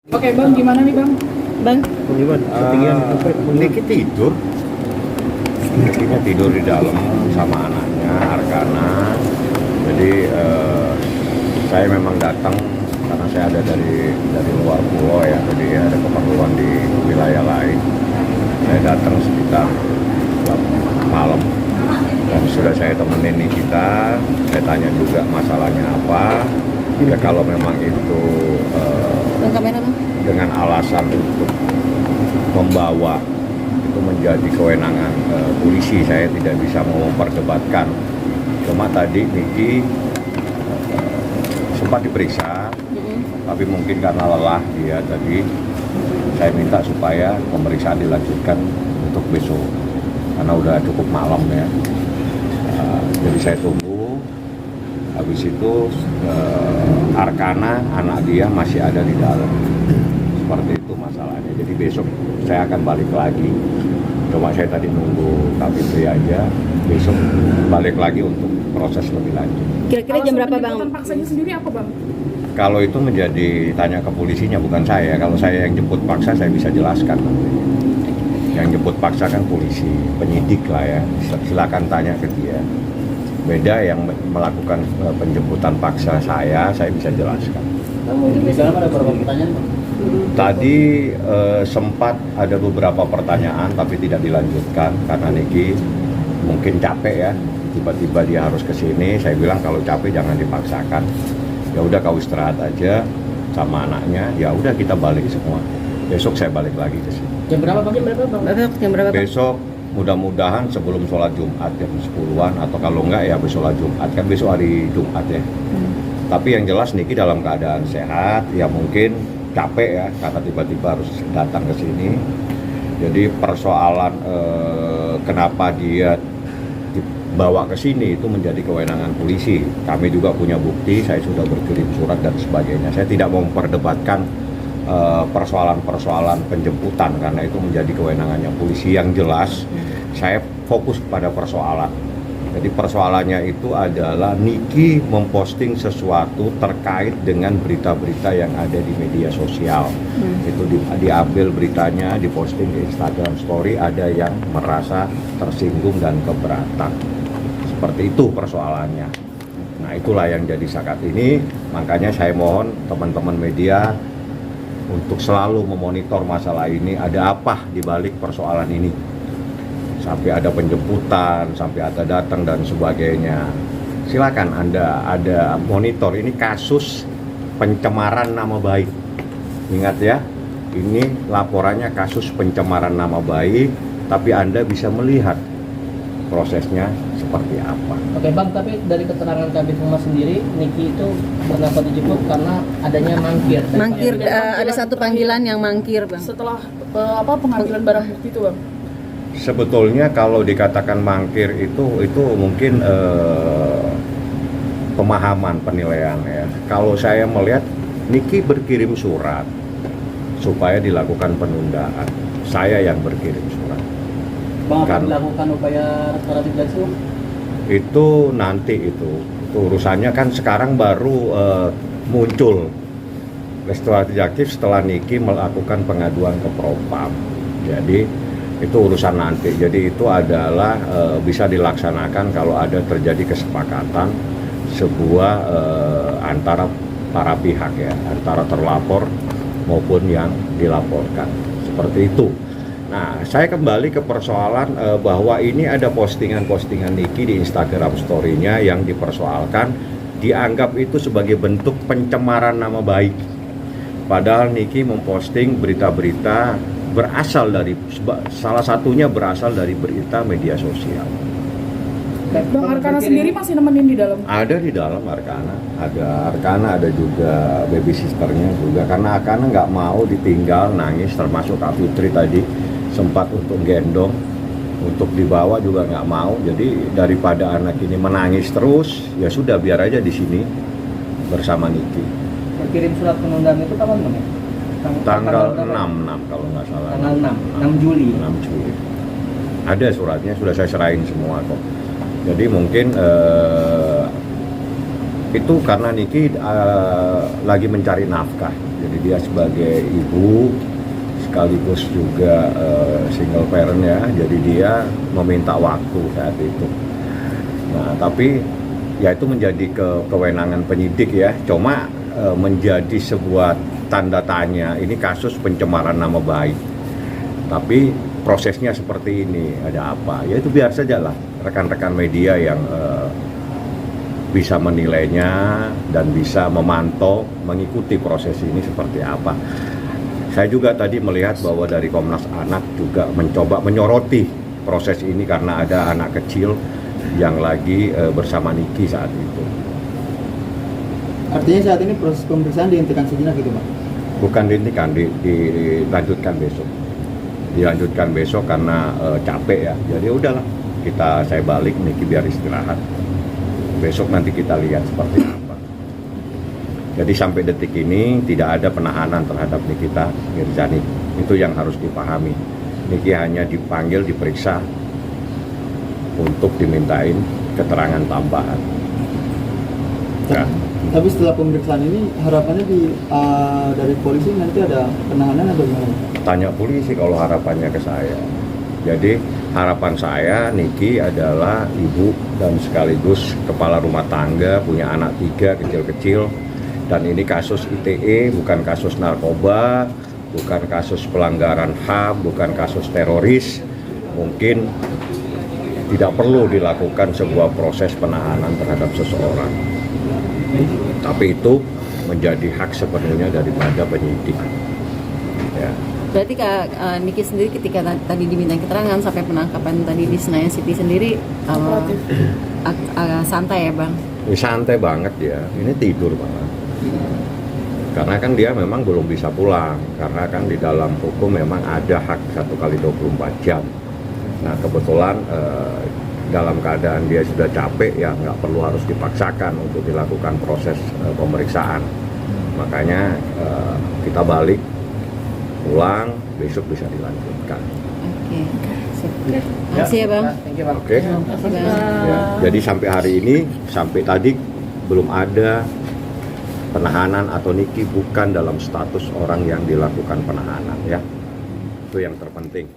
Oke Bang, gimana nih Bang? Bang, Niki tidur. Nikinya tidur di dalam sama anaknya Arkana. Jadi saya memang datang karena saya ada dari luar pulau ya, jadi ada keperluan di wilayah lain. Saya datang sekitar malam dan sudah saya temenin Nikita. Saya tanya juga masalahnya apa. Ya kalau memang itu Bang kamera Bang. dengan alasan untuk membawa itu menjadi kewenangan polisi, saya tidak bisa mau memperdebatkan. Cuma tadi Niki sempat diperiksa, tapi mungkin karena lelah dia tadi, saya minta supaya pemeriksaan dilanjutkan untuk besok karena udah cukup malam ya. Jadi saya tunggu. Habis itu Arkana anak dia masih ada di dalam. Seperti itu masalahnya. Jadi besok saya akan balik lagi. Cuma saya tadi nunggu KPP aja. Besok balik lagi untuk proses lebih lanjut. Kira-kira jam berapa Bang? Alasan paksanya sendiri apa Bang? Kalau itu menjadi tanya ke polisinya, bukan saya. Kalau saya yang jemput paksa, saya bisa jelaskan. Yang jemput paksa kan polisi, penyidik lah ya. Silakan tanya ke dia. Beda yang melakukan penjemputan paksa saya bisa jelaskan. Misalnya ada beberapa pertanyaan Pak? Tadi sempat ada beberapa pertanyaan tapi tidak dilanjutkan karena Niki mungkin capek ya. Tiba-tiba dia harus ke sini. Saya bilang kalau capek jangan dipaksakan. Ya udah kau istirahat aja sama anaknya. Ya udah kita balik semua. Besok saya balik lagi ke sini. Jam berapa Bang? Jam berapa Bang? Besok mudah-mudahan sebelum sholat Jumat jam 10-an atau kalau enggak ya besok sholat Jumat, kan besok hari Jumat ya. Tapi yang jelas Niki dalam keadaan sehat, ya mungkin capek ya karena tiba-tiba harus datang ke sini. Jadi persoalan kenapa dia dibawa ke sini itu menjadi kewenangan polisi. Kami juga punya bukti, saya sudah berkirim surat dan sebagainya. Saya tidak mau memperdebatkan persoalan-persoalan penjemputan karena itu menjadi kewenangannya polisi. Yang jelas saya fokus pada persoalan. Jadi persoalannya itu adalah Niki memposting sesuatu terkait dengan berita-berita yang ada di media sosial. Itu diambil beritanya, diposting di Instagram Story, ada yang merasa tersinggung dan keberatan. Seperti itu persoalannya. Nah itulah yang jadi saat ini. Makanya saya mohon teman-teman media untuk selalu memonitor masalah ini, ada apa di balik persoalan ini. Sampai ada penjemputan, sampai ada datang dan sebagainya. Silakan Anda ada monitor, ini kasus pencemaran nama baik. Ingat ya, ini laporannya kasus pencemaran nama baik, tapi Anda bisa melihat prosesnya seperti apa. Oke Bang, tapi dari keterangan Kabid Humas sendiri, Niki itu kenapa dijemput karena adanya mangkir. Mangkir, ada satu panggilan yang mangkir Bang. Setelah pengambilan barang bukti itu Bang? Sebetulnya kalau dikatakan mangkir itu mungkin pemahaman penilaian ya. Kalau saya melihat Niki berkirim surat supaya dilakukan penundaan. Saya yang berkirim surat. Bang, akan dilakukan upaya restoratif justice? Itu nanti itu urusannya kan sekarang baru muncul restoratif justice setelah Niki melakukan pengaduan ke Propam. Jadi itu urusan nanti. Jadi itu adalah bisa dilaksanakan kalau ada terjadi kesepakatan sebuah antara para pihak ya, antara terlapor maupun yang dilaporkan. Seperti itu. Nah, saya kembali ke persoalan bahwa ini ada postingan-postingan Niki di Instagram Story-nya yang dipersoalkan, dianggap itu sebagai bentuk pencemaran nama baik. Padahal Niki memposting berita-berita salah satunya berasal dari berita media sosial. Bang Arkana sendiri masih nemenin di dalam? Ada di dalam Arkana, ada juga baby sisternya juga, karena Arkana nggak mau ditinggal nangis, termasuk Kak Putri tadi sempat untuk gendong, untuk dibawa juga nggak mau. Jadi daripada anak ini menangis terus, ya sudah biar aja di sini bersama Niki. Berkirim surat penundaan itu kapan Bang? Tanggal 6 kalau nggak salah. Tanggal 6 Juli. 6 Juli. Ada suratnya, sudah saya serahin semua kok. Jadi mungkin itu karena Niki lagi mencari nafkah. Jadi dia sebagai ibu sekaligus juga single parent ya, jadi dia meminta waktu saat itu. Nah tapi ya itu menjadi kewenangan penyidik ya, cuma menjadi sebuah tanda tanya, ini kasus pencemaran nama baik. Tapi prosesnya seperti ini, ada apa? Ya itu biar saja lah rekan-rekan media yang bisa menilainya dan bisa memantau, mengikuti proses ini seperti apa. Saya juga tadi melihat bahwa dari Komnas Anak juga mencoba menyoroti proses ini karena ada anak kecil yang lagi bersama Niki saat itu. Artinya saat ini proses pemeriksaan dihentikan sejenak gitu Pak? Bukan dihentikan, dilanjutkan besok. Dilanjutkan besok karena capek ya. Jadi udahlah, saya balik Niki biar istirahat. Besok nanti kita lihat seperti apa. Jadi sampai detik ini tidak ada penahanan terhadap Nikita Mirzani. Itu yang harus dipahami. Niki hanya dipanggil, diperiksa untuk dimintain keterangan tambahan. Ya. Tapi setelah pemeriksaan ini harapannya dari polisi nanti ada penahanan atau gimana? Tanya polisi kalau harapannya ke saya. Jadi harapan saya Niki adalah ibu dan sekaligus kepala rumah tangga, punya anak 3 kecil-kecil. Dan ini kasus ITE, bukan kasus narkoba, bukan kasus pelanggaran HAM, bukan kasus teroris. Mungkin tidak perlu dilakukan sebuah proses penahanan terhadap seseorang. Tapi itu menjadi hak sepenuhnya daripada penyidik. Ya. Berarti Kak Niki sendiri ketika tadi diminta keterangan sampai penangkapan tadi di Senayan City sendiri santai ya Bang? Ini santai banget ya, ini tidur banget. Karena kan dia memang belum bisa pulang, karena kan di dalam hukum memang ada hak 1 kali 24 jam. Nah kebetulan dalam keadaan dia sudah capek ya nggak perlu harus dipaksakan untuk dilakukan proses pemeriksaan. Makanya kita balik pulang, besok bisa dilanjutkan. Oke. Terima kasih ya Bang. Thank you, Bang. Oke. Terima kasih Bang. Ya, jadi sampai hari ini, sampai tadi belum ada penahanan atau Niki bukan dalam status orang yang dilakukan penahanan ya. Itu yang terpenting.